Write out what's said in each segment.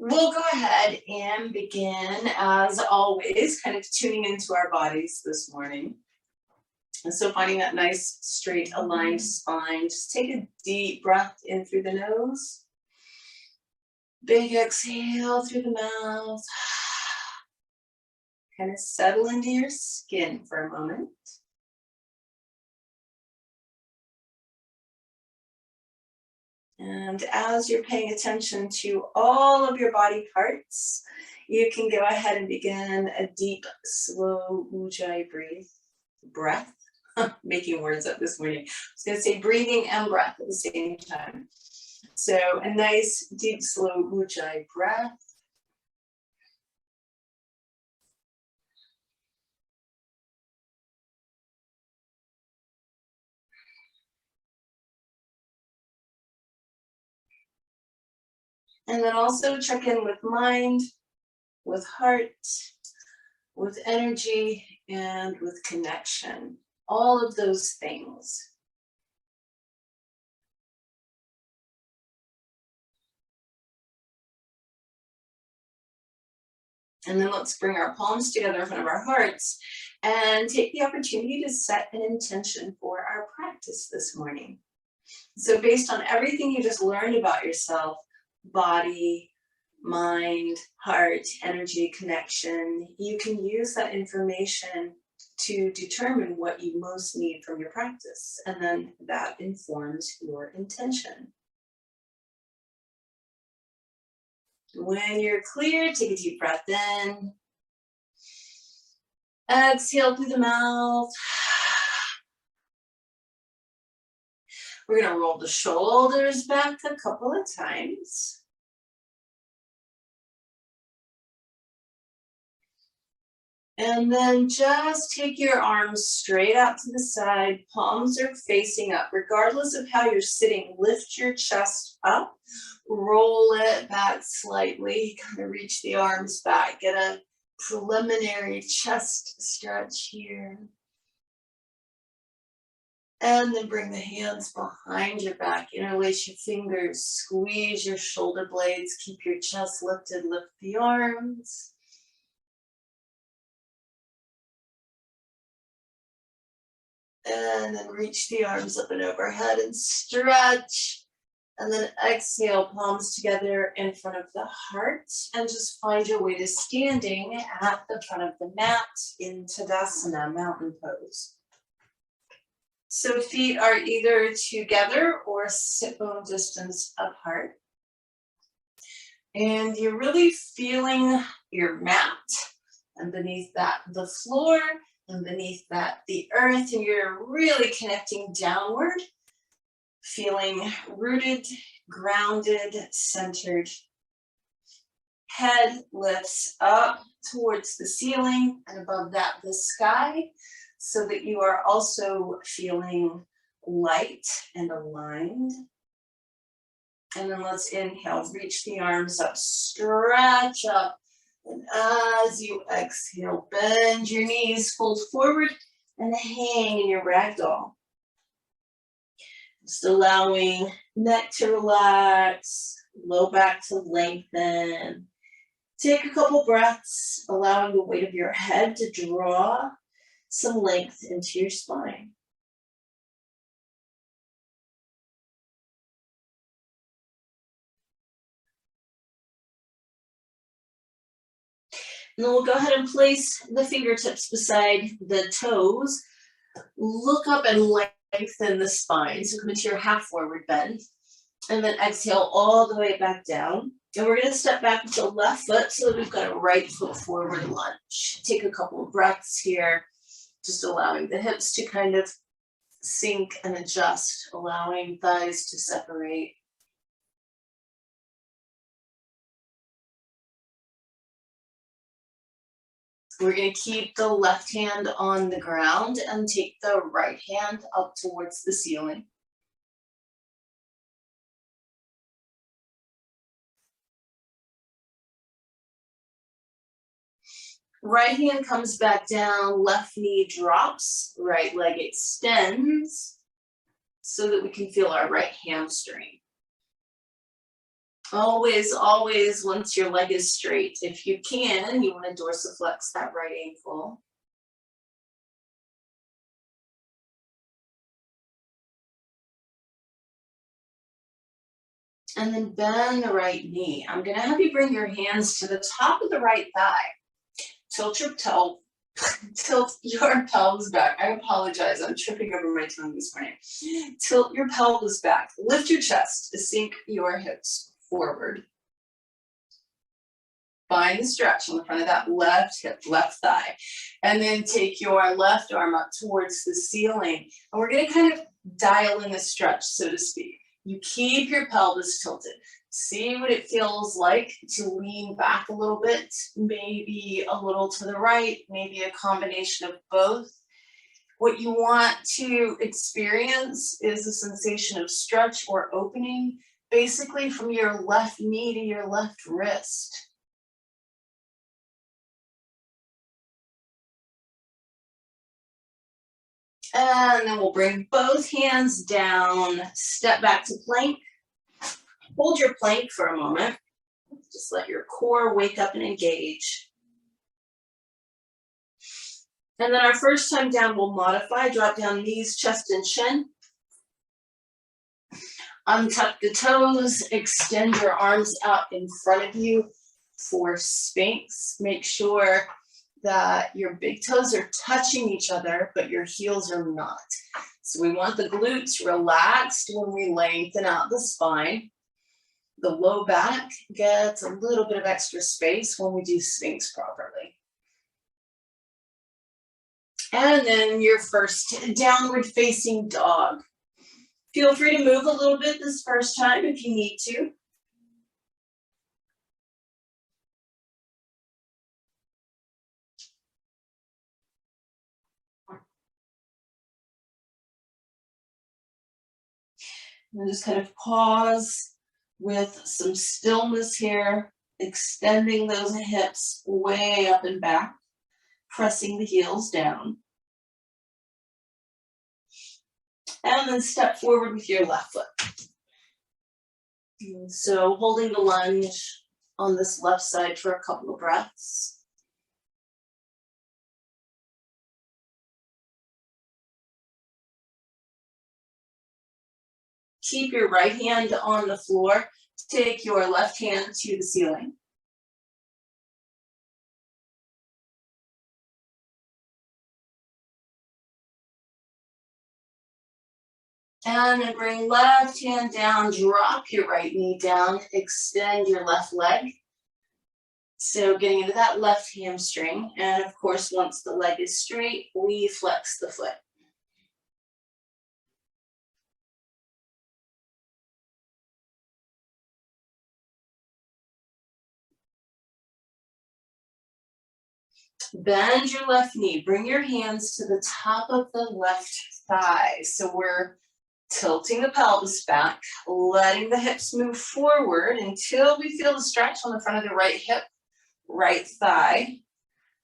We'll go ahead and begin, as always, kind of tuning into our bodies this morning. And so finding that nice, straight, aligned spine. Just take a deep breath in through the nose. Big exhale through the mouth. Kind of settle into your skin for a moment. And as you're paying attention to all of your body parts, you can go ahead and begin a deep, slow ujjayi breath. Making words up this morning. I was going to say breathing and breath at the same time. So a nice, deep, slow ujjayi breath. And then also check in with mind, with heart, with energy, and with connection. All of those things. And then let's bring our palms together in front of our hearts and take the opportunity to set an intention for our practice this morning. So based on everything you just learned about yourself, body, mind, heart, energy, connection, you can use that information to determine what you most need from your practice. And then that informs your intention. When you're clear, take a deep breath in. Exhale through the mouth. We're going to roll the shoulders back a couple of times. And then just take your arms straight out to the side. Palms are facing up. Regardless of how you're sitting, lift your chest up. Roll it back slightly. Kind of reach the arms back. Get a preliminary chest stretch here. And then bring the hands behind your back. Interlace your fingers. Squeeze your shoulder blades. Keep your chest lifted. Lift the arms. And then reach the arms up and overhead and stretch. And then exhale, palms together in front of the heart. And just find your way to standing at the front of the mat in Tadasana, mountain pose. So feet are either together or sit bone distance apart. And you're really feeling your mat. And beneath that, the floor. And beneath that, the earth, and you're really connecting downward, feeling rooted, grounded, centered. Head lifts up towards the ceiling, and above that, the sky, so that you are also feeling light and aligned. And then let's inhale, reach the arms up, stretch up. And as you exhale, bend your knees, fold forward, and hang in your ragdoll. Just allowing neck to relax, low back to lengthen. Take a couple breaths, allowing the weight of your head to draw some length into your spine. And then we'll go ahead and place the fingertips beside the toes. Look up and lengthen the spine. So come into your half forward bend. And then exhale all the way back down. And we're going to step back with the left foot so that we've got a right foot forward lunge. Take a couple of breaths here, just allowing the hips to kind of sink and adjust, allowing thighs to separate. We're going to keep the left hand on the ground and take the right hand up towards the ceiling. Right hand comes back down, left knee drops, right leg extends so that we can feel our right hamstring. Always, always, once your leg is straight, if you can, you want to dorsiflex that right ankle. And then bend the right knee. I'm going to have you bring your hands to the top of the right thigh. Tilt your pelvis back. I apologize. I'm tripping over my tongue this morning. Tilt your pelvis back. Lift your chest to sink your hips forward. Find the stretch on the front of that left hip, left thigh. And then take your left arm up towards the ceiling. And we're going to kind of dial in the stretch, so to speak. You keep your pelvis tilted. See what it feels like to lean back a little bit, maybe a little to the right, maybe a combination of both. What you want to experience is a sensation of stretch or opening, basically from your left knee to your left wrist. And then we'll bring both hands down, step back to plank. Hold your plank for a moment. Just let your core wake up and engage. And then our first time down, we'll modify, drop down knees, chest, and chin. Untuck the toes, extend your arms out in front of you for Sphinx. Make sure that your big toes are touching each other, but your heels are not. So we want the glutes relaxed when we lengthen out the spine. The low back gets a little bit of extra space when we do Sphinx properly. And then your first downward facing dog. Feel free to move a little bit this first time if you need to. And just kind of pause with some stillness here, extending those hips way up and back, pressing the heels down. And then step forward with your left foot. And so holding the lunge on this left side for a couple of breaths. Keep your right hand on the floor. Take your left hand to the ceiling. And then bring left hand down, drop your right knee down, extend your left leg. So getting into that left hamstring. And of course, once the leg is straight, we flex the foot. Bend your left knee. Bring your hands to the top of the left thigh. So we're tilting the pelvis back, letting the hips move forward until we feel the stretch on the front of the right hip, right thigh.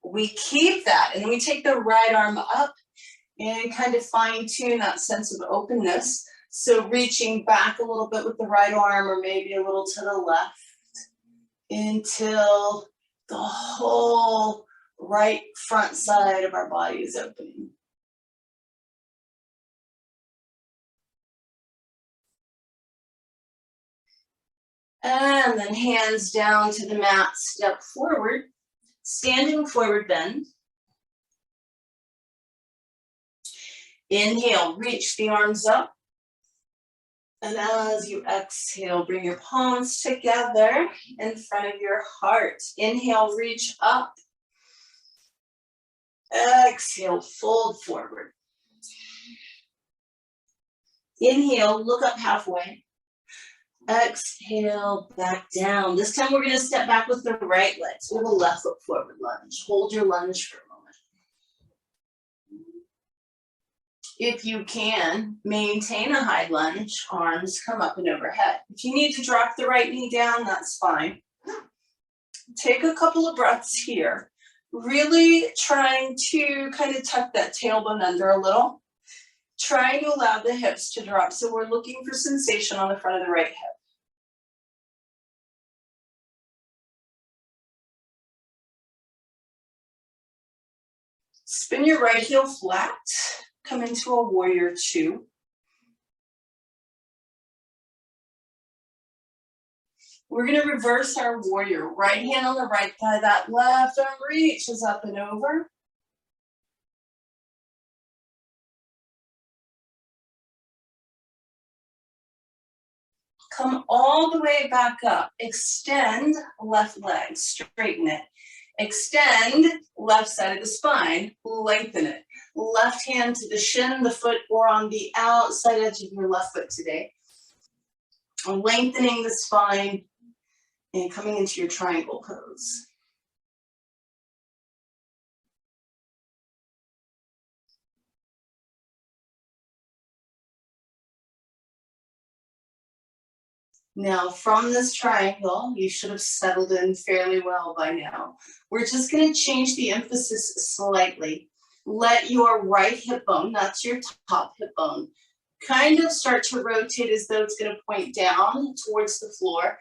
We keep that, and then we take the right arm up and kind of fine tune that sense of openness. So reaching back a little bit with the right arm, or maybe a little to the left, until the whole right front side of our body is opening. And then hands down to the mat, step forward, standing forward bend. Inhale, reach the arms up. And as you exhale, bring your palms together in front of your heart. Inhale, reach up. Exhale, fold forward. Inhale, look up halfway. Exhale, back down. This time we're going to step back with the right leg. So we have a left foot forward lunge. Hold your lunge for a moment. If you can, maintain a high lunge, arms come up and overhead. If you need to drop the right knee down, that's fine. Take a couple of breaths here. Really trying to kind of tuck that tailbone under a little. Trying to allow the hips to drop. So we're looking for sensation on the front of the right hip. Spin your right heel flat, come into a warrior two. We're gonna reverse our warrior. Right hand on the right thigh, that left arm reaches up and over. Come all the way back up. Extend left leg, straighten it. Extend left side of the spine, lengthen it. Left hand to the shin, the foot, or on the outside edge of your left foot today. Lengthening the spine and coming into your triangle pose. Now, from this triangle, you should have settled in fairly well by now. We're just going to change the emphasis slightly. Let your right hip bone, that's your top hip bone, kind of start to rotate as though it's going to point down towards the floor.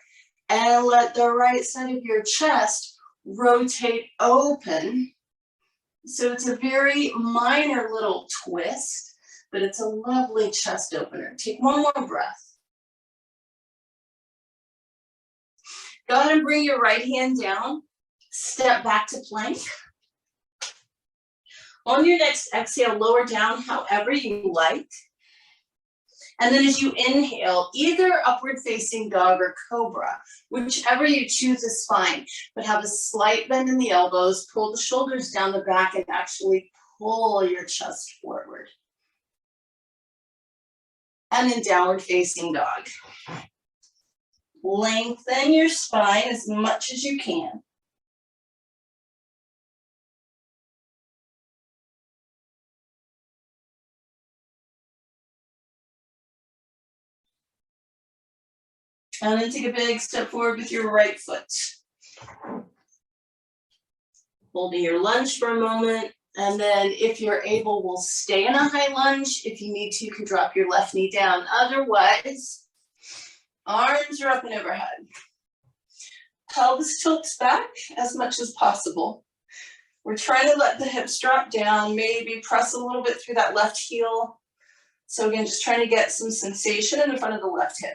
And let the right side of your chest rotate open. So it's a very minor little twist, but it's a lovely chest opener. Take one more breath. Go ahead and bring your right hand down. Step back to plank. On your next exhale, lower down however you like. And then as you inhale, either upward facing dog or cobra, whichever you choose is fine, but have a slight bend in the elbows, pull the shoulders down the back, and actually pull your chest forward. And then downward facing dog. Lengthen your spine as much as you can. And then take a big step forward with your right foot. Holding your lunge for a moment. And then if you're able, we'll stay in a high lunge. If you need to, you can drop your left knee down. Otherwise, arms are up and overhead. Pelvis tilts back as much as possible. We're trying to let the hips drop down, maybe press a little bit through that left heel. So again, just trying to get some sensation in the front of the left hip.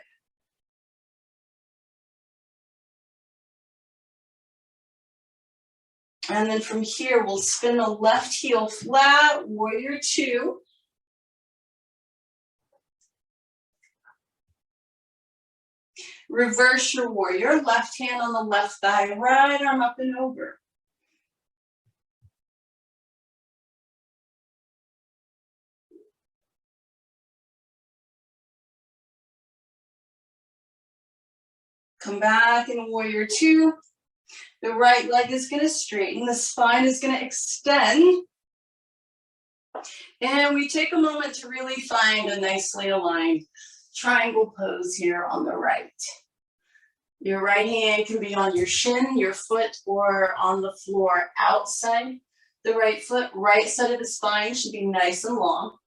And then from here, we'll spin the left heel flat, warrior two. Reverse your warrior, left hand on the left thigh, right arm up and over. Come back in warrior two. The right leg is going to straighten, the spine is going to extend. And we take a moment to really find a nicely aligned triangle pose here on the right. Your right hand can be on your shin, your foot, or on the floor outside the right foot. Right side of the spine should be nice and long.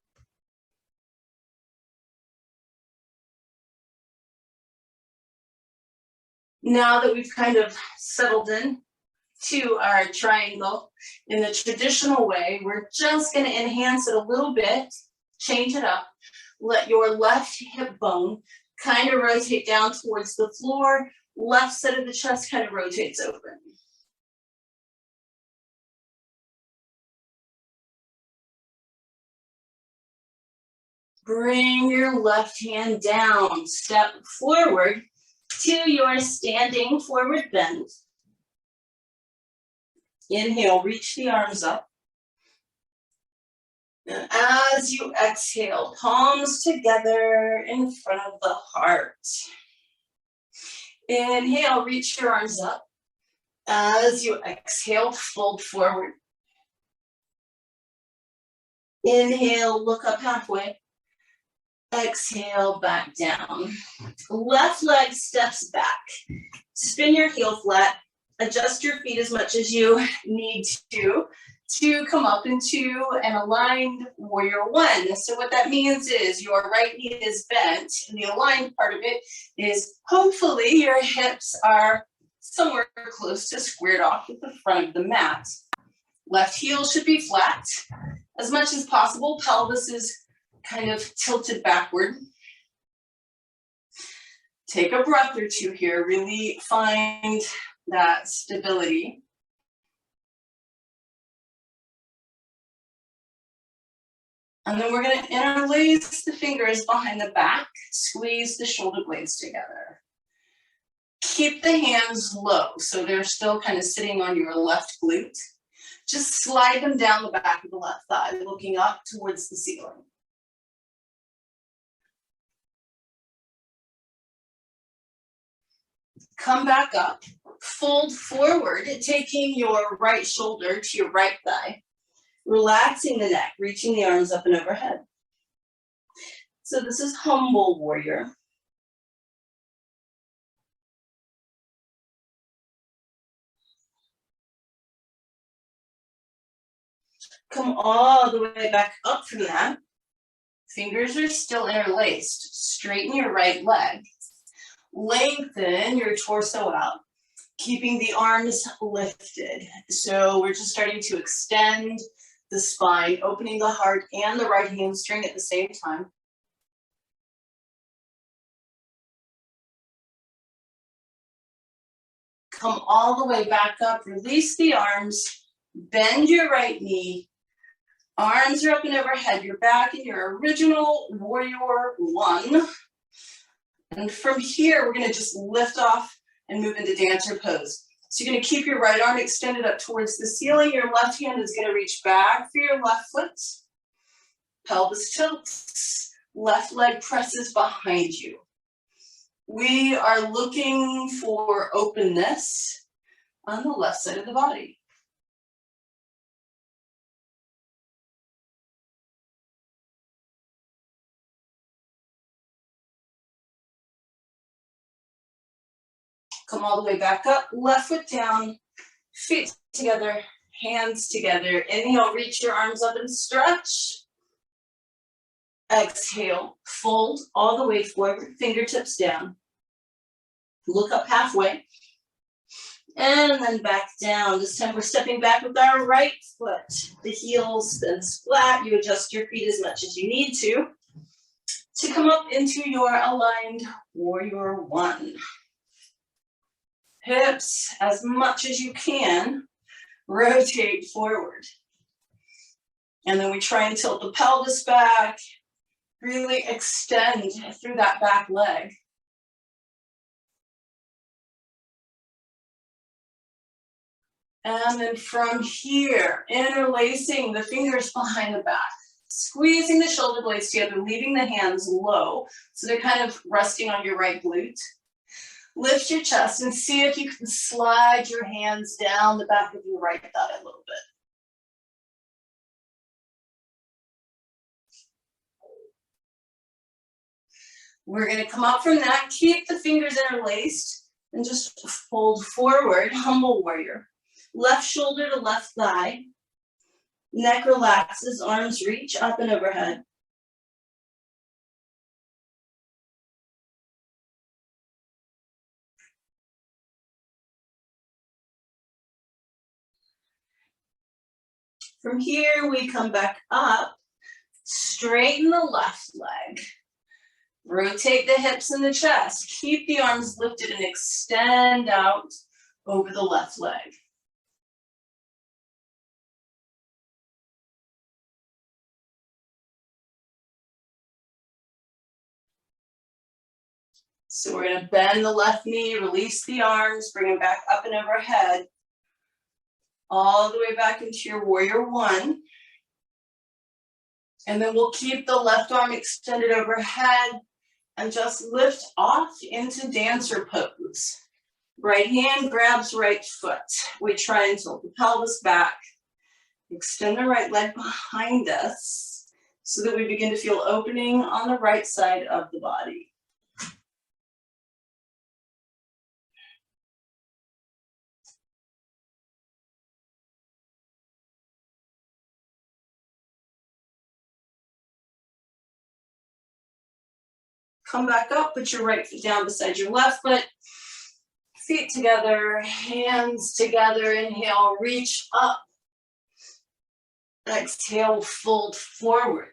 Now that we've kind of settled in to our triangle in the traditional way, we're just going to enhance it a little bit, change it up. Let your left hip bone kind of rotate down towards the floor. Left side of the chest kind of rotates open. Bring your left hand down, step forward to your standing forward bend. Inhale, reach the arms up. And as you exhale, palms together in front of the heart. Inhale, reach your arms up. As you exhale, fold forward. Inhale, look up halfway. Exhale, back down. Left leg steps back. Spin your heel flat. Adjust your feet as much as you need to come up into an aligned warrior one. So what that means is your right knee is bent, and the aligned part of it is hopefully your hips are somewhere close to squared off with the front of the mat. Left heel should be flat. As much as possible, pelvis is kind of tilted backward. Take a breath or two here, really find that stability. And then we're going to interlace the fingers behind the back, squeeze the shoulder blades together. Keep the hands low, so they're still kind of sitting on your left glute. Just slide them down the back of the left thigh, looking up towards the ceiling. Come back up, fold forward, taking your right shoulder to your right thigh, relaxing the neck, reaching the arms up and overhead. So this is humble warrior. Come all the way back up from that. Fingers are still interlaced. Straighten your right leg. Lengthen your torso out, keeping the arms lifted. So we're just starting to extend the spine, opening the heart and the right hamstring at the same time. Come all the way back up, release the arms, bend your right knee, arms are up and overhead, you're back in your original warrior one. And from here, we're gonna just lift off and move into dancer pose. So you're gonna keep your right arm extended up towards the ceiling, your left hand is gonna reach back for your left foot, pelvis tilts, left leg presses behind you. We are looking for openness on the left side of the body. Come all the way back up, left foot down, feet together, hands together. Inhale, reach your arms up and stretch. Exhale, fold all the way forward, fingertips down. Look up halfway. And then back down. This time we're stepping back with our right foot. The heel spins flat. You adjust your feet as much as you need to come up into your aligned warrior one. Hips, as much as you can, rotate forward. And then we try and tilt the pelvis back, really extend through that back leg. And then from here, interlacing the fingers behind the back, squeezing the shoulder blades together, leaving the hands low, so they're kind of resting on your right glute. Lift your chest and see if you can slide your hands down the back of your right thigh a little bit. We're going to come up from that, keep the fingers interlaced, and just fold forward, humble warrior. Left shoulder to left thigh. Neck relaxes, arms reach up and overhead. From here, we come back up, straighten the left leg, rotate the hips and the chest, keep the arms lifted and extend out over the left leg. So we're going to bend the left knee, release the arms, bring them back up and overhead, all the way back into your warrior one. And then we'll keep the left arm extended overhead and just lift off into dancer pose. Right hand grabs right foot. We try and tilt the pelvis back. Extend the right leg behind us so that we begin to feel opening on the right side of the body. Come back up, put your right foot down beside your left foot. Feet together, hands together. Inhale, reach up. Exhale, fold forward.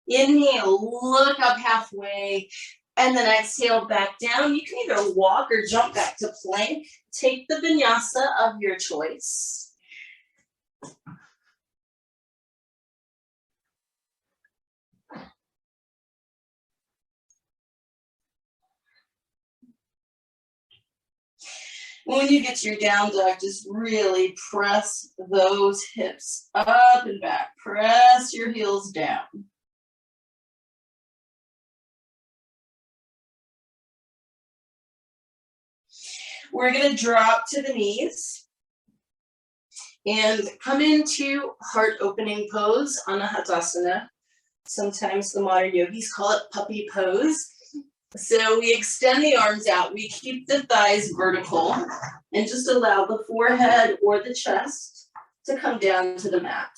Inhale, look up halfway, and then exhale back down. You can either walk or jump back to plank. Take the vinyasa of your choice. When you get to your down dog, just really press those hips up and back. Press your heels down. We're going to drop to the knees and come into heart opening pose, Anahatasana. Sometimes the modern yogis call it puppy pose. So we extend the arms out, we keep the thighs vertical, and just allow the forehead or the chest to come down to the mat.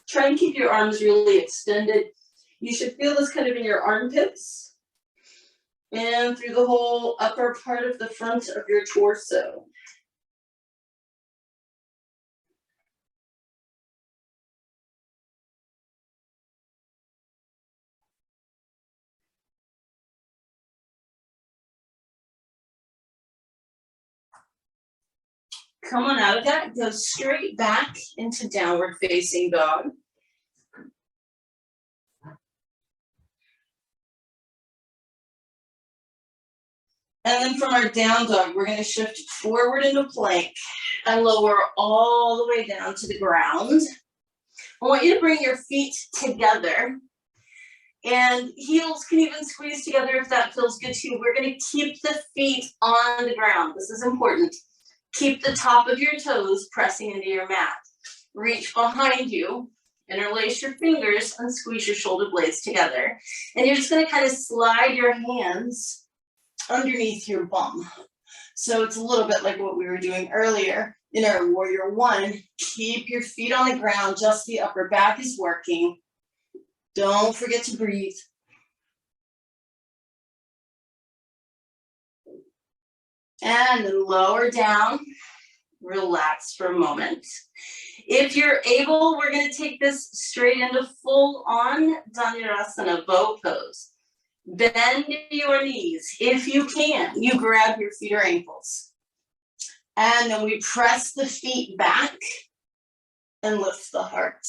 Try and keep your arms really extended. You should feel this kind of in your armpits and through the whole upper part of the front of your torso. Come on out of that, go straight back into downward facing dog. And then from our down dog, we're going to shift forward into plank and lower all the way down to the ground. I want you to bring your feet together, and heels can even squeeze together if that feels good to you. We're going to keep the feet on the ground. This is important. Keep the top of your toes pressing into your mat. Reach behind you, interlace your fingers, and squeeze your shoulder blades together. And you're just going to kind of slide your hands underneath your bum. So it's a little bit like what we were doing earlier in our warrior one. Keep your feet on the ground, just the upper back is working. Don't forget to breathe. And then lower down, relax for a moment. If you're able, we're going to take this straight into full on Dhanurasana, bow pose. Bend your knees. If you can, you grab your feet or ankles. And then we press the feet back and lift the heart.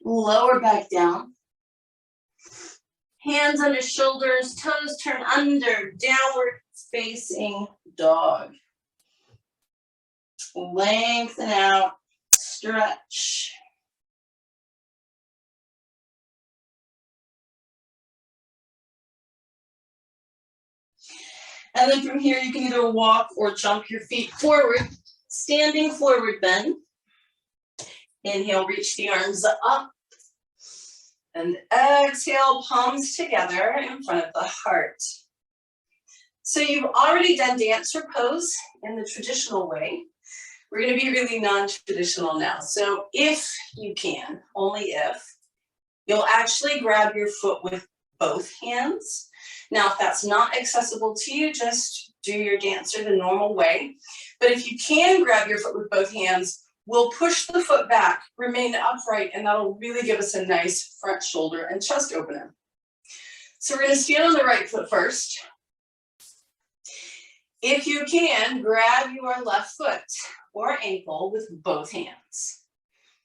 Lower back down. Hands under shoulders, toes turn under, downward facing dog. Lengthen out, stretch. And then from here, you can either walk or jump your feet forward, standing forward bend. Inhale, reach the arms up. And exhale, palms together in front of the heart. So you've already done dancer pose in the traditional way. We're going to be really non-traditional now. So if you can, only if, you'll actually grab your foot with both hands. Now, if that's not accessible to you, just do your dancer the normal way. But if you can grab your foot with both hands, we'll push the foot back, remain upright, and that'll really give us a nice front shoulder and chest opener. So we're going to stand on the right foot first. If you can, grab your left foot or ankle with both hands.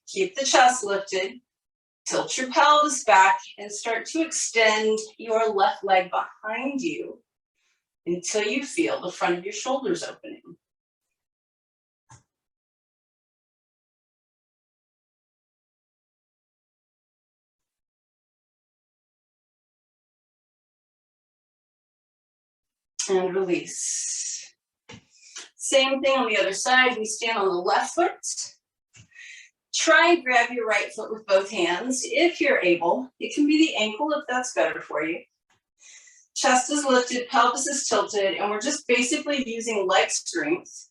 Keep the chest lifted, tilt your pelvis back, and start to extend your left leg behind you until you feel the front of your shoulders opening. And release. Same thing on the other side. We stand on the left foot. Try and grab your right foot with both hands if you're able. It can be the ankle if that's better for you. Chest is lifted, pelvis is tilted, and we're just basically using leg strength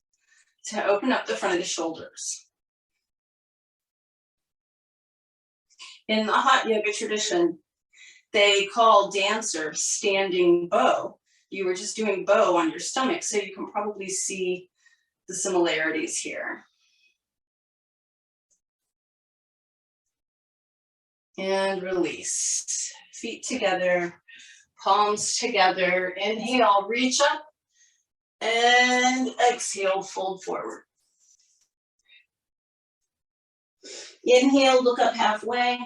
to open up the front of the shoulders. In the hot yoga tradition, they call dancer standing bow. You were just doing bow on your stomach, so you can probably see the similarities here. And release. Feet together, palms together. Inhale, reach up. And exhale, fold forward. Inhale, look up halfway.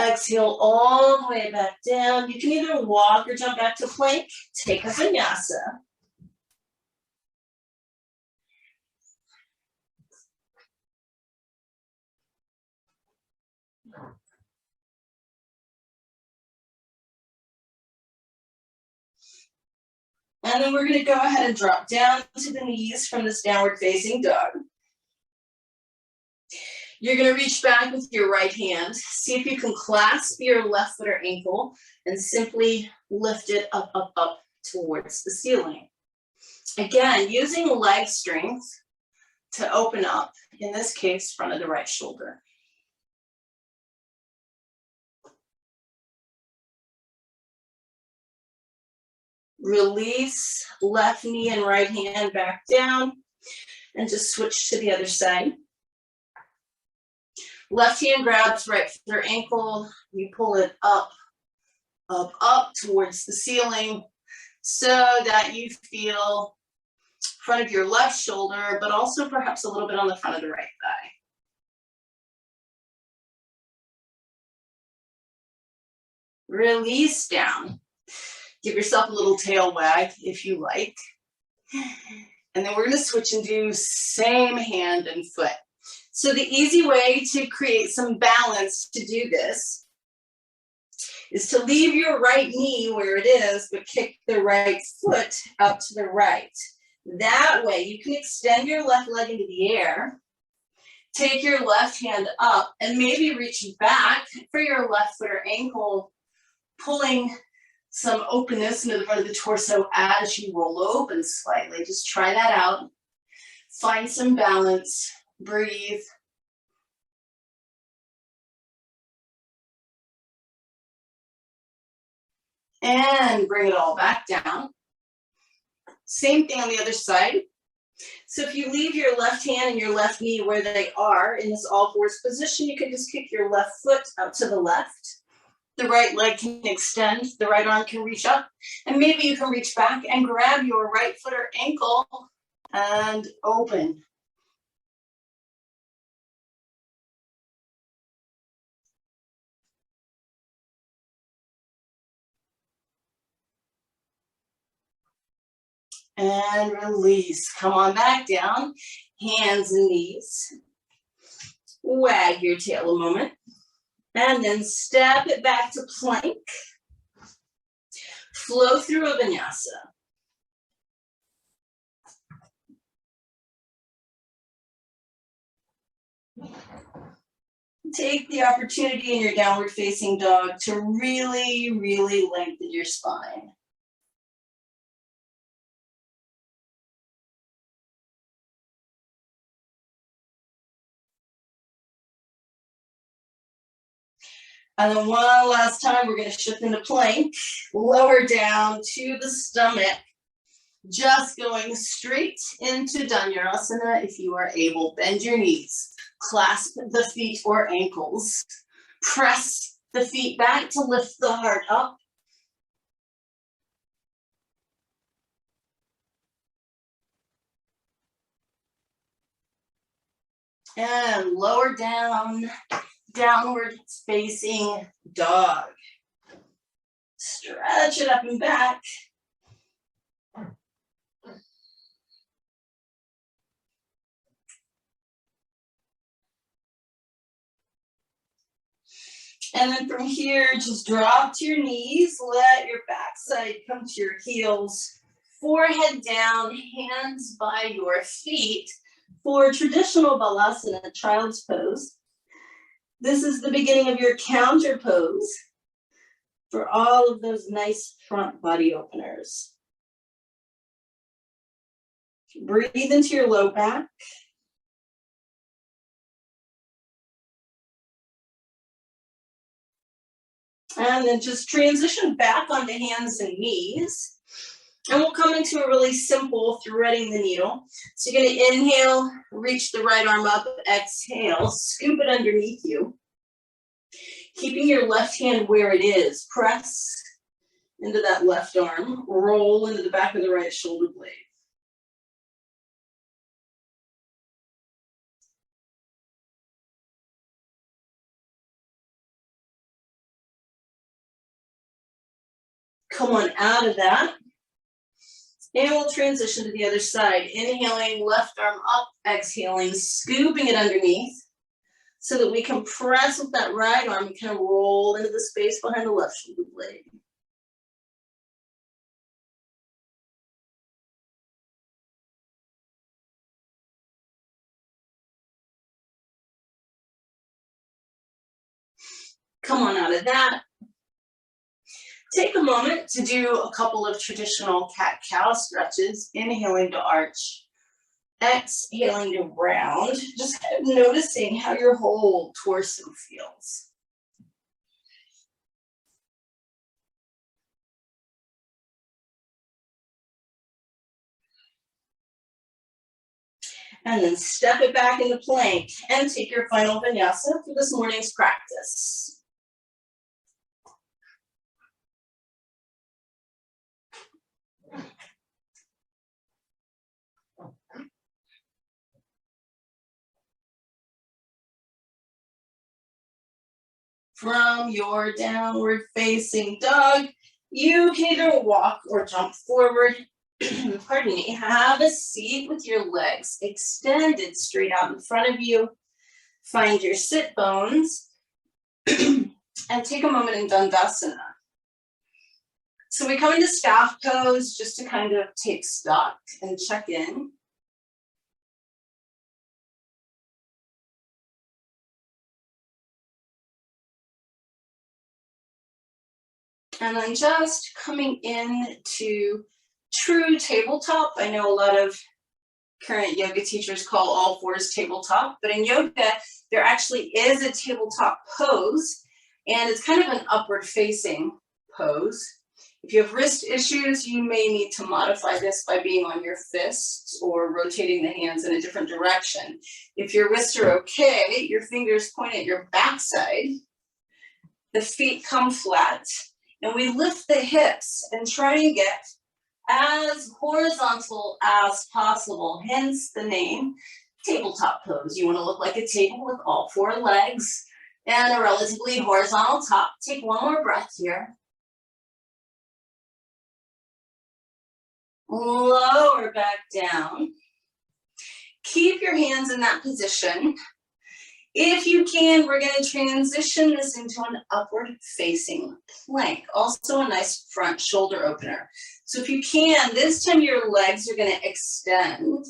Exhale all the way back down. You can either walk or jump back to plank. Take a vinyasa. And then we're going to go ahead and drop down to the knees from this downward facing dog. You're going to reach back with your right hand. See if you can clasp your left foot or ankle and simply lift it up, up, up towards the ceiling. Again, using leg strength to open up, in this case, front of the right shoulder. Release left knee and right hand back down and just switch to the other side. Left hand grabs right foot or ankle. You pull it up, up, up towards the ceiling so that you feel front of your left shoulder, but also perhaps a little bit on the front of the right thigh. Release down. Give yourself a little tail wag if you like. And then we're going to switch and do same hand and foot. So the easy way to create some balance to do this is to leave your right knee where it is, but kick the right foot out to the right. That way you can extend your left leg into the air, take your left hand up, and maybe reach back for your left foot or ankle, pulling some openness into the front of the torso as you roll open slightly. Just try that out. Find some balance. Breathe. And bring it all back down. Same thing on the other side. So if you leave your left hand and your left knee where they are in this all fours position, you can just kick your left foot out to the left. The right leg can extend, the right arm can reach up, and maybe you can reach back and grab your right foot or ankle and open. And release. Come on back down, hands and knees. Wag your tail a moment. And then step it back to plank. Flow through a vinyasa. Take the opportunity in your downward facing dog to really, really lengthen your spine. And then one last time, we're going to shift into plank, lower down to the stomach, just going straight into Dhanurasana if you are able. Bend your knees, clasp the feet or ankles, press the feet back to lift the heart up. And lower down. Downward facing dog. Stretch it up and back. And then from here, just drop to your knees. Let your backside come to your heels. Forehead down, hands by your feet. For traditional balasana, child's pose. This is the beginning of your counter pose for all of those nice front body openers. Breathe into your low back. And then just transition back onto hands and knees. And we'll come into a really simple threading the needle. So you're going to inhale, reach the right arm up, exhale, scoop it underneath you. Keeping your left hand where it is, press into that left arm, roll into the back of the right shoulder blade. Come on out of that. And we'll transition to the other side. Inhaling, left arm up, exhaling, scooping it underneath so that we can press with that right arm and kind of roll into the space behind the left shoulder blade. Come on out of that. Take a moment to do a couple of traditional cat-cow stretches, inhaling to arch, exhaling to round, just kind of noticing how your whole torso feels. And then step it back into plank and take your final vinyasa for this morning's practice. From your downward facing dog, you can either walk or jump forward. Pardon me. Have a seat with your legs extended straight out in front of you. Find your sit bones and take a moment in Dandasana. So we come into staff pose just to kind of take stock and check in. And then just coming into true tabletop. I know a lot of current yoga teachers call all fours tabletop, but in yoga, there actually is a tabletop pose, and it's kind of an upward facing pose. If you have wrist issues, you may need to modify this by being on your fists or rotating the hands in a different direction. If your wrists are okay, your fingers point at your backside, the feet come flat, and we lift the hips and try and get as horizontal as possible, hence the name tabletop pose. You want to look like a table with all four legs and a relatively horizontal top. Take one more breath here. Lower back down. Keep your hands in that position. If you can, we're going to transition this into an upward facing plank. Also a nice front shoulder opener. So if you can, this time your legs are going to extend.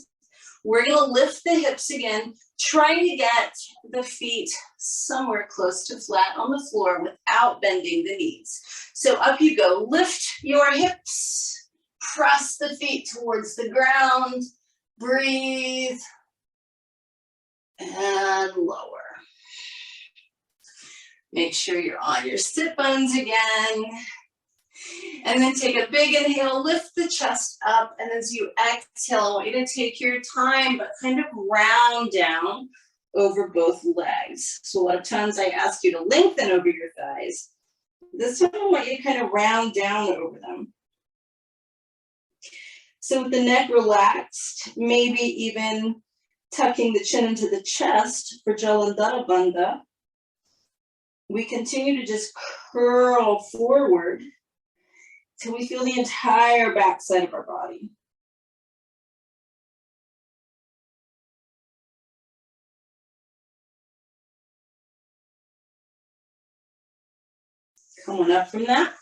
We're going to lift the hips again, trying to get the feet somewhere close to flat on the floor without bending the knees. So up you go. Lift your hips, press the feet towards the ground, breathe, and lower. Make sure you're on your sit bones again. And then take a big inhale, lift the chest up, and as you exhale, I want you to take your time, but kind of round down over both legs. So a lot of times I ask you to lengthen over your thighs. This time I want you to kind of round down over them. So with the neck relaxed, maybe even tucking the chin into the chest for Jalandhara Bandha. We continue to just curl forward till we feel the entire backside of our body. Come on up from that.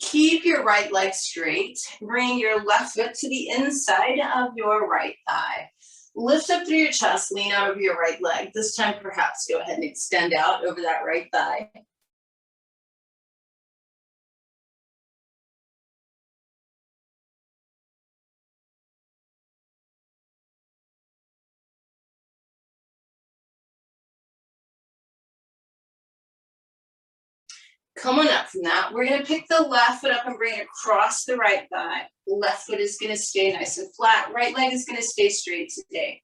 Keep your right leg straight. Bring your left foot to the inside of your right thigh. Lift up through your chest, lean out over your right leg. This time, perhaps go ahead and extend out over that right thigh. Come on up from that. We're gonna pick the left foot up and bring it across the right thigh. Left foot is gonna stay nice and flat. Right leg is gonna stay straight today.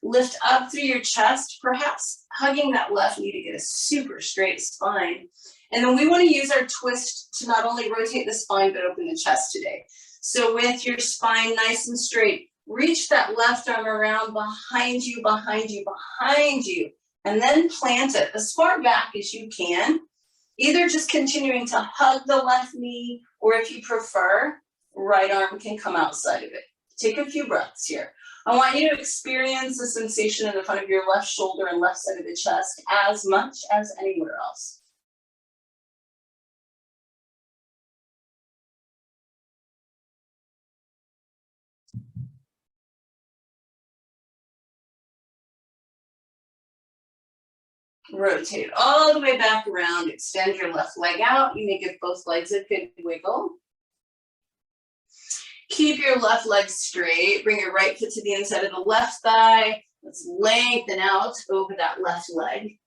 Lift up through your chest, perhaps hugging that left knee to get a super straight spine. And then we want to use our twist to not only rotate the spine, but open the chest today. So with your spine nice and straight, reach that left arm around behind you, behind you, behind you, and then plant it as far back as you can. Either just continuing to hug the left knee, or if you prefer, right arm can come outside of it. Take a few breaths here. I want you to experience the sensation in the front of your left shoulder and left side of the chest as much as anywhere else. Rotate all the way back around, extend your left leg out. You may give both legs a good wiggle. Keep your left leg straight. Bring your right foot to the inside of the left thigh. Let's lengthen out over that left leg.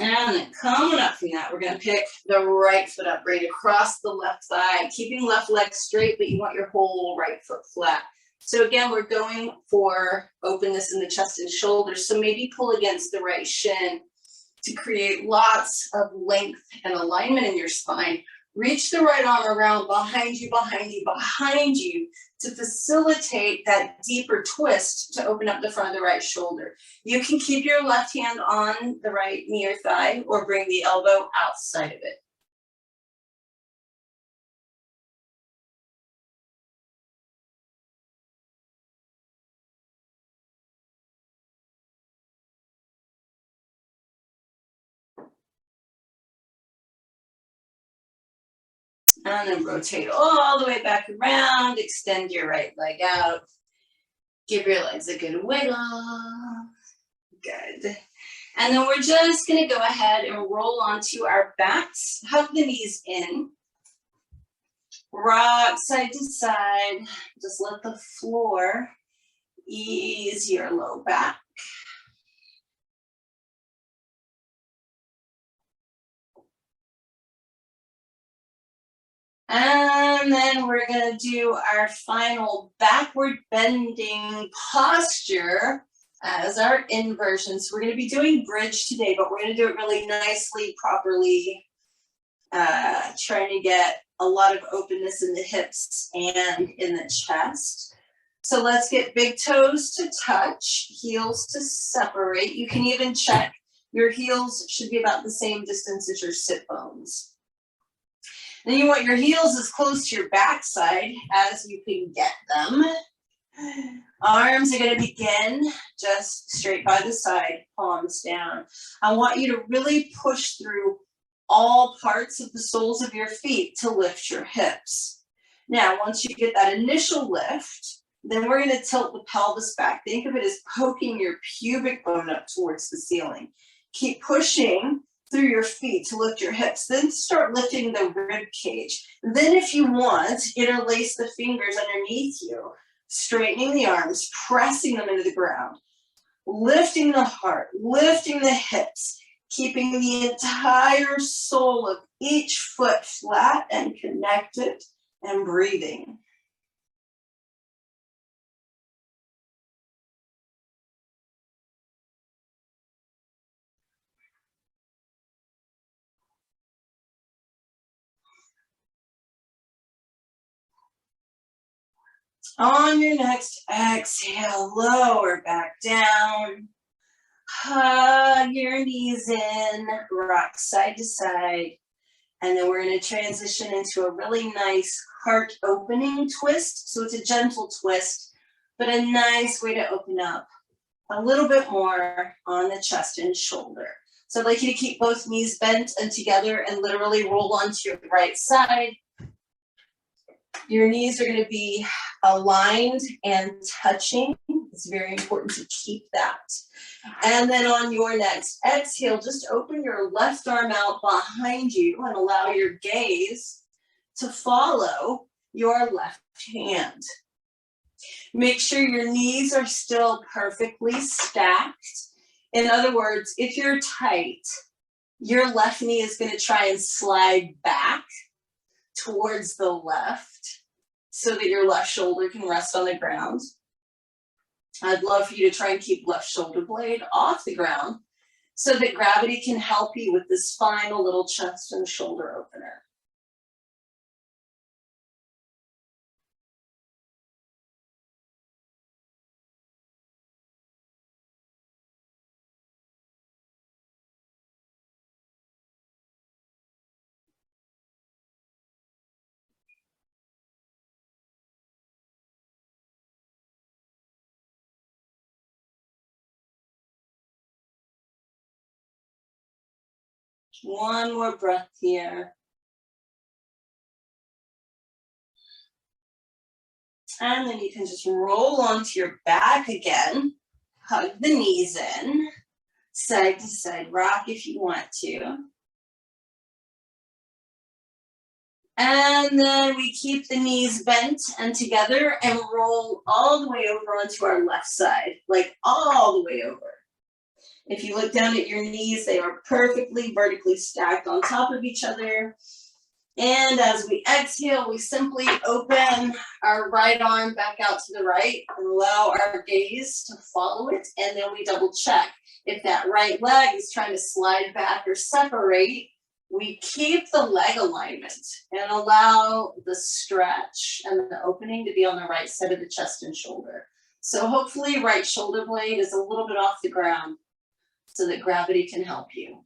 And then coming up from that, we're going to pick the right foot up, right across the left thigh, keeping left leg straight, but you want your whole right foot flat. So again, we're going for openness in the chest and shoulders. So maybe pull against the right shin to create lots of length and alignment in your spine. Reach the right arm around behind you, behind you, behind you to facilitate that deeper twist to open up the front of the right shoulder. You can keep your left hand on the right knee or thigh or bring the elbow outside of it. And then rotate all the way back around, extend your right leg out. Give your legs a good wiggle. Good. And then we're just gonna go ahead and roll onto our backs, hug the knees in, rock side to side. Just let the floor ease your low back. And then we're gonna do our final backward bending posture as our inversion. So we're gonna be doing bridge today, but we're gonna do it really nicely, properly, trying to get a lot of openness in the hips and in the chest. So let's get big toes to touch, heels to separate. You can even check your heels should be about the same distance as your sit bones. Then you want your heels as close to your backside as you can get them. Arms are going to begin just straight by the side, palms down. I want you to really push through all parts of the soles of your feet to lift your hips. Now, once you get that initial lift, then we're going to tilt the pelvis back. Think of it as poking your pubic bone up towards the ceiling. Keep pushing through your feet to lift your hips, then start lifting the rib cage. Then if you want, interlace the fingers underneath you, straightening the arms, pressing them into the ground, lifting the heart, lifting the hips, keeping the entire sole of each foot flat and connected, and breathing. On your next exhale, lower back down. Hug your knees in, rock side to side. And then we're going to transition into a really nice heart opening twist. So it's a gentle twist, but a nice way to open up a little bit more on the chest and shoulder. So I'd like you to keep both knees bent and together and literally roll onto your right side. Your knees are going to be aligned and touching. It's very important to keep that. And then on your next exhale, just open your left arm out behind you and allow your gaze to follow your left hand. Make sure your knees are still perfectly stacked. In other words, if you're tight, your left knee is going to try and slide back towards the left so that your left shoulder can rest on the ground. I'd love for you to try and keep left shoulder blade off the ground so that gravity can help you with this final little chest and shoulder opener. One more breath here. And then you can just roll onto your back again. Hug the knees in. Side to side rock if you want to. And then we keep the knees bent and together and roll all the way over onto our left side, like all the way over. If you look down at your knees, they are perfectly vertically stacked on top of each other. And as we exhale, we simply open our right arm back out to the right and allow our gaze to follow it. And then we double check. If that right leg is trying to slide back or separate, we keep the leg alignment and allow the stretch and the opening to be on the right side of the chest and shoulder. So hopefully right shoulder blade is a little bit off the ground so that gravity can help you.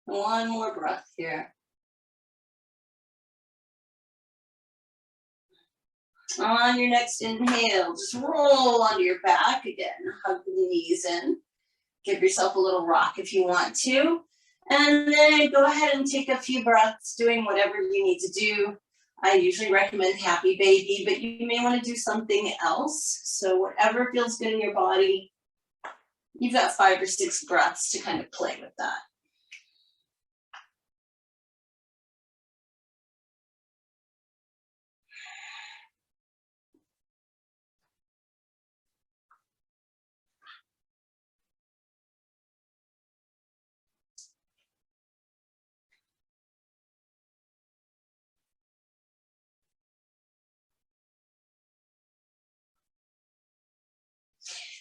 One more breath here. On your next inhale, just roll onto your back again. Hug the knees in. Give yourself a little rock if you want to. And then go ahead and take a few breaths doing whatever you need to do. I usually recommend happy baby, but you may want to do something else. So whatever feels good in your body, you've got 5 or 6 breaths to kind of play with that.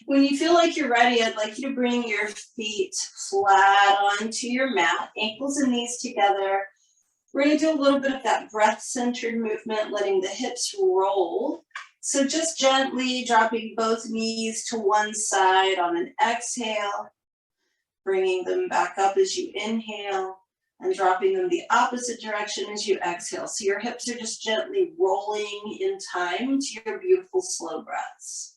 When you feel like you're ready, I'd like you to bring your feet flat onto your mat, ankles and knees together. We're going to do a little bit of that breath-centered movement, letting the hips roll. So just gently dropping both knees to one side on an exhale, bringing them back up as you inhale, and dropping them the opposite direction as you exhale. So your hips are just gently rolling in time to your beautiful slow breaths.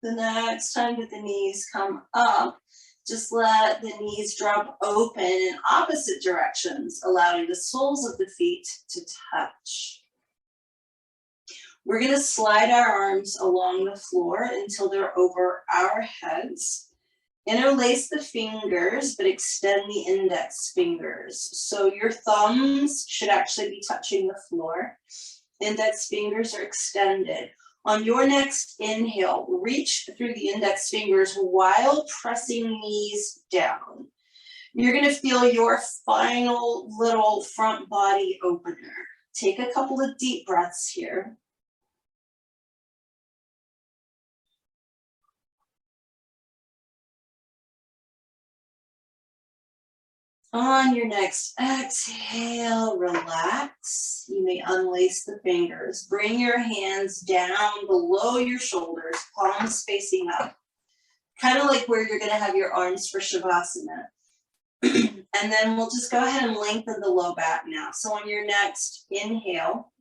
The next time that the knees come up, just let the knees drop open in opposite directions, allowing the soles of the feet to touch. We're going to slide our arms along the floor until they're over our heads. Interlace the fingers, but extend the index fingers. So your thumbs should actually be touching the floor. Index fingers are extended. On your next inhale, reach through the index fingers while pressing knees down. You're gonna feel your final little front body opener. Take a couple of deep breaths here. On your next exhale, relax. You may unlace the fingers. Bring your hands down below your shoulders, palms facing up. Kind of like where you're gonna have your arms for Shavasana. And then we'll just go ahead and lengthen the low back now. So on your next inhale,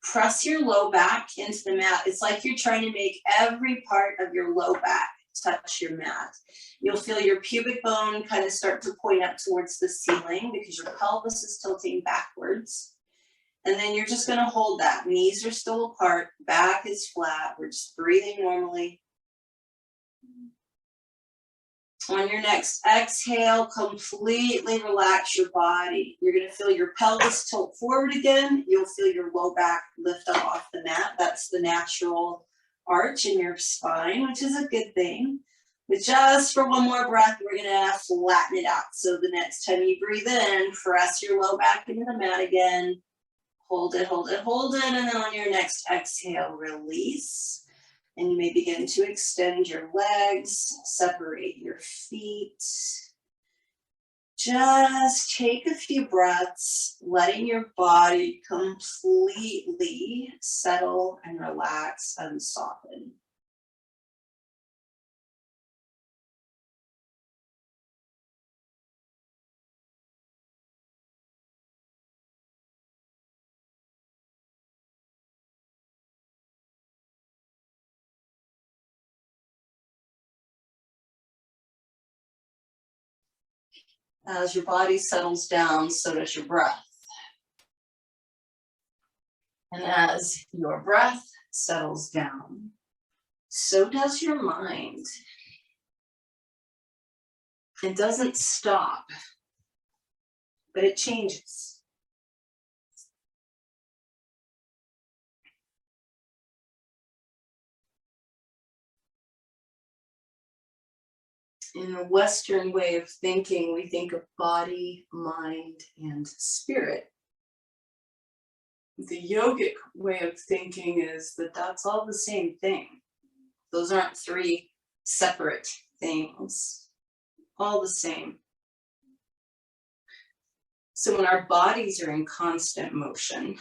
press your low back into the mat. It's like you're trying to make every part of your low back touch your mat. You'll feel your pubic bone kind of start to point up towards the ceiling because your pelvis is tilting backwards. And then you're just gonna hold that. Knees are still apart, back is flat. We're just breathing normally. On your next exhale, completely relax your body. You're gonna feel your pelvis tilt forward again. You'll feel your low back lift up off the mat. That's the natural arch in your spine, which is a good thing. But just for one more breath, we're gonna flatten it out. So the next time you breathe in, press your low back into the mat again. Hold it, hold it, hold it. And then on your next exhale, release. And you may begin to extend your legs, separate your feet. Just take a few breaths, letting your body completely settle and relax and soften. As your body settles down, so does your breath. And as your breath settles down, so does your mind. It doesn't stop, but it changes. In a Western way of thinking, we think of body, mind, and spirit. The yogic way of thinking is that that's all the same thing. Those aren't three separate things, all the same. So when our bodies are in constant motion,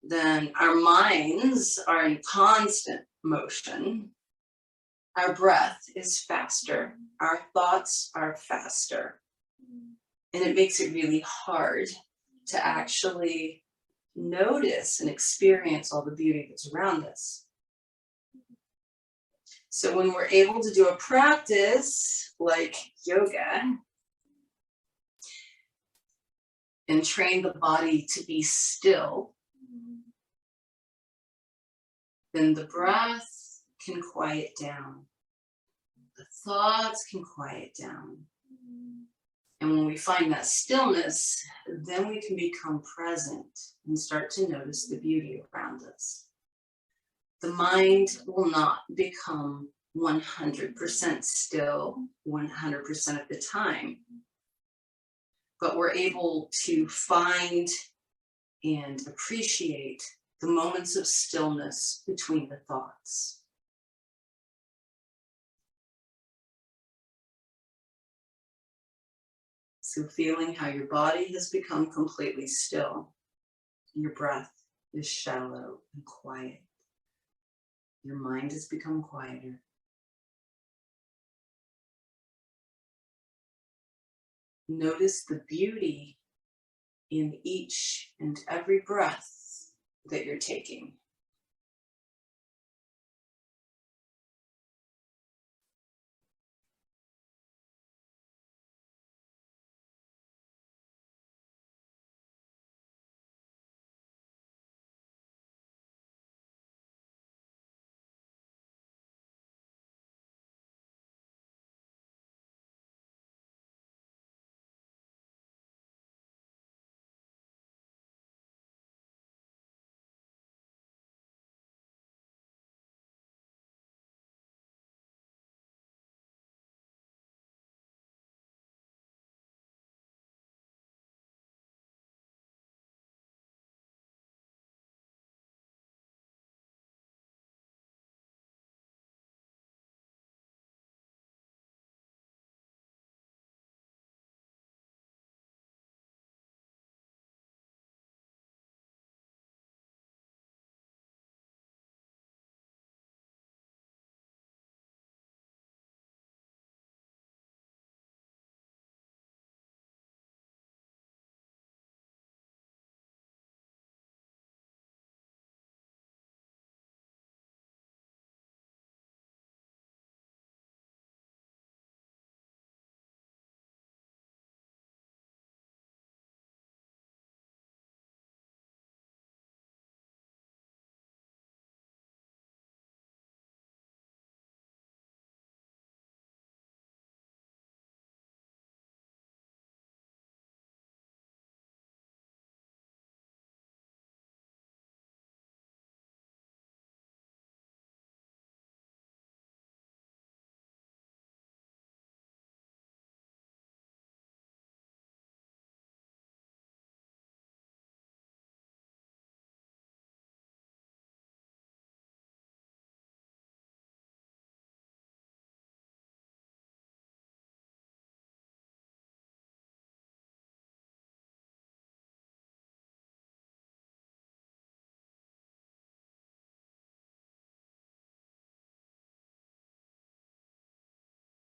then our minds are in constant motion. Our breath is faster. Our thoughts are faster. And it makes it really hard to actually notice and experience all the beauty that's around us. So when we're able to do a practice like yoga and train the body to be still, then the breath can quiet down. The thoughts can quiet down. And when we find that stillness, then we can become present and start to notice the beauty around us. The mind will not become 100% still 100% of the time, but we're able to find and appreciate the moments of stillness between the thoughts. So feeling how your body has become completely still, your breath is shallow and quiet. Your mind has become quieter. Notice the beauty in each and every breath that you're taking.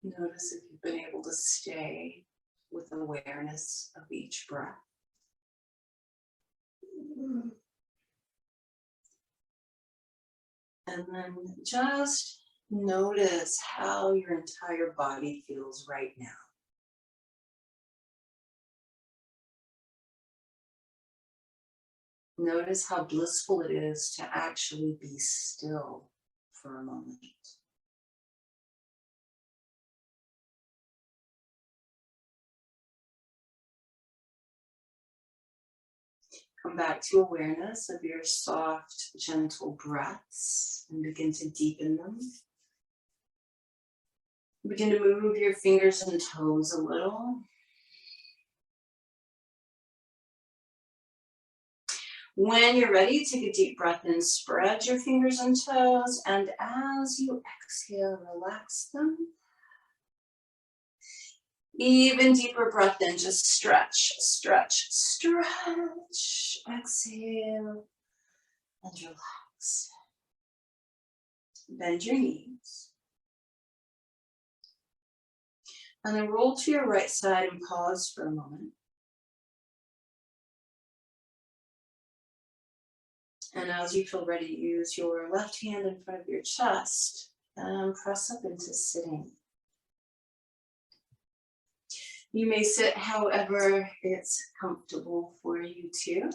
Notice if you've been able to stay with awareness of each breath. And then just notice how your entire body feels right now. Notice how blissful it is to actually be still for a moment. Come back to awareness of your soft, gentle breaths and begin to deepen them. Begin to move your fingers and toes a little. When you're ready, take a deep breath in, spread your fingers and toes, and as you exhale, relax them. Even deeper breath in, just stretch, stretch, stretch. Exhale and relax. Bend your knees. And then roll to your right side and pause for a moment. And as you feel ready, use your left hand in front of your chest and press up into sitting. You may sit however it's comfortable for you to.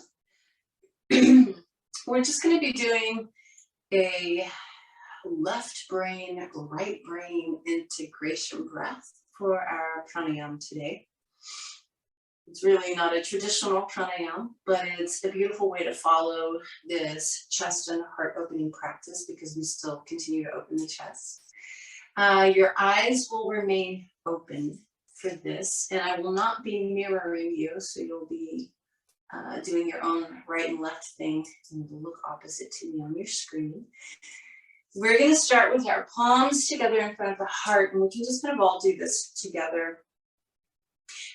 We're just going to be doing a left brain, right brain integration breath for our pranayama today. It's really not a traditional pranayama, but it's a beautiful way to follow this chest and heart opening practice because we still continue to open the chest. Your eyes will remain open for this, and I will not be mirroring you, so you'll be doing your own right and left thing and look opposite to me on your screen. We're going to start with our palms together in front of the heart, and we can just kind of all do this together.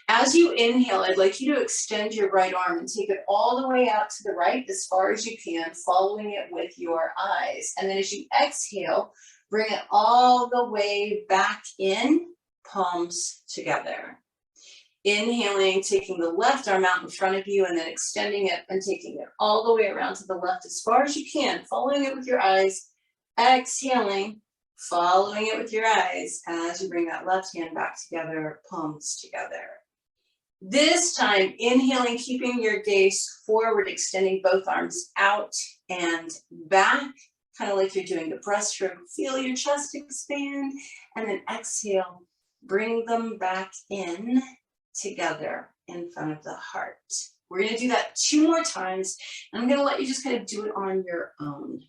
As you inhale, I'd like you to extend your right arm and take it all the way out to the right as far as you can, following it with your eyes. And then as you exhale, bring it all the way back in, palms together. Inhaling, taking the left arm out in front of you and then extending it and taking it all the way around to the left as far as you can, following it with your eyes. Exhaling, following it with your eyes as you bring that left hand back together, palms together. This time, inhaling, keeping your gaze forward, extending both arms out and back, kind of like you're doing the breaststroke. Feel your chest expand, and then exhale, bring them back in together in front of the heart. We're going to do that 2 more times, and I'm going to let you just kind of do it on your own.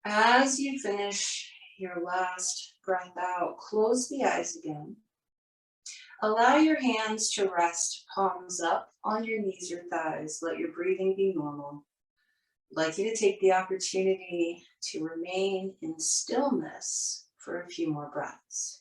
As you finish your last breath out, close the eyes again. Allow your hands to rest palms up on your knees or thighs. Let your breathing be normal. I'd like you to take the opportunity to remain in stillness for a few more breaths.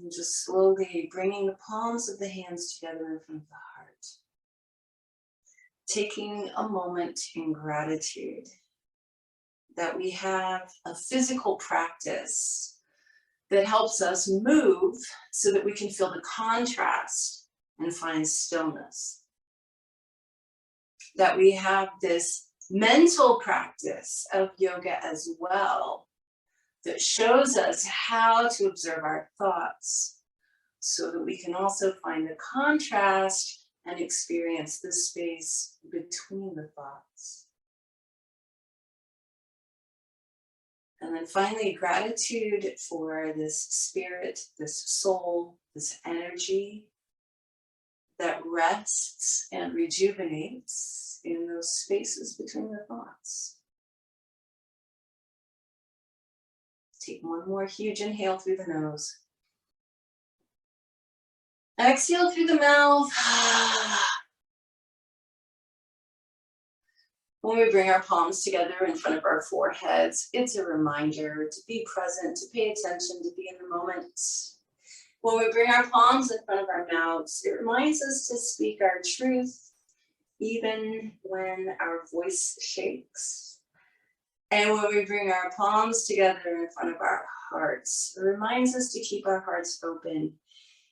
And just slowly bringing the palms of the hands together in front of the heart. Taking a moment in gratitude that we have a physical practice that helps us move so that we can feel the contrast and find stillness. That we have this mental practice of yoga as well that shows us how to observe our thoughts so that we can also find the contrast and experience the space between the thoughts. And then finally, gratitude for this spirit, this soul, this energy that rests and rejuvenates in those spaces between the thoughts. Take one more huge inhale through the nose. Exhale through the mouth. When we bring our palms together in front of our foreheads, it's a reminder to be present, to pay attention, to be in the moment. When we bring our palms in front of our mouths, it reminds us to speak our truth, even when our voice shakes. And when we bring our palms together in front of our hearts, it reminds us to keep our hearts open,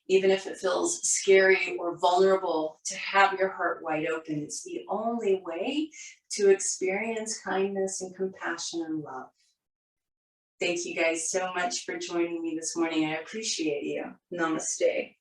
even if it feels scary or vulnerable to have your heart wide open. It's the only way to experience kindness and compassion and love. Thank you guys so much for joining me this morning. I appreciate you. Namaste.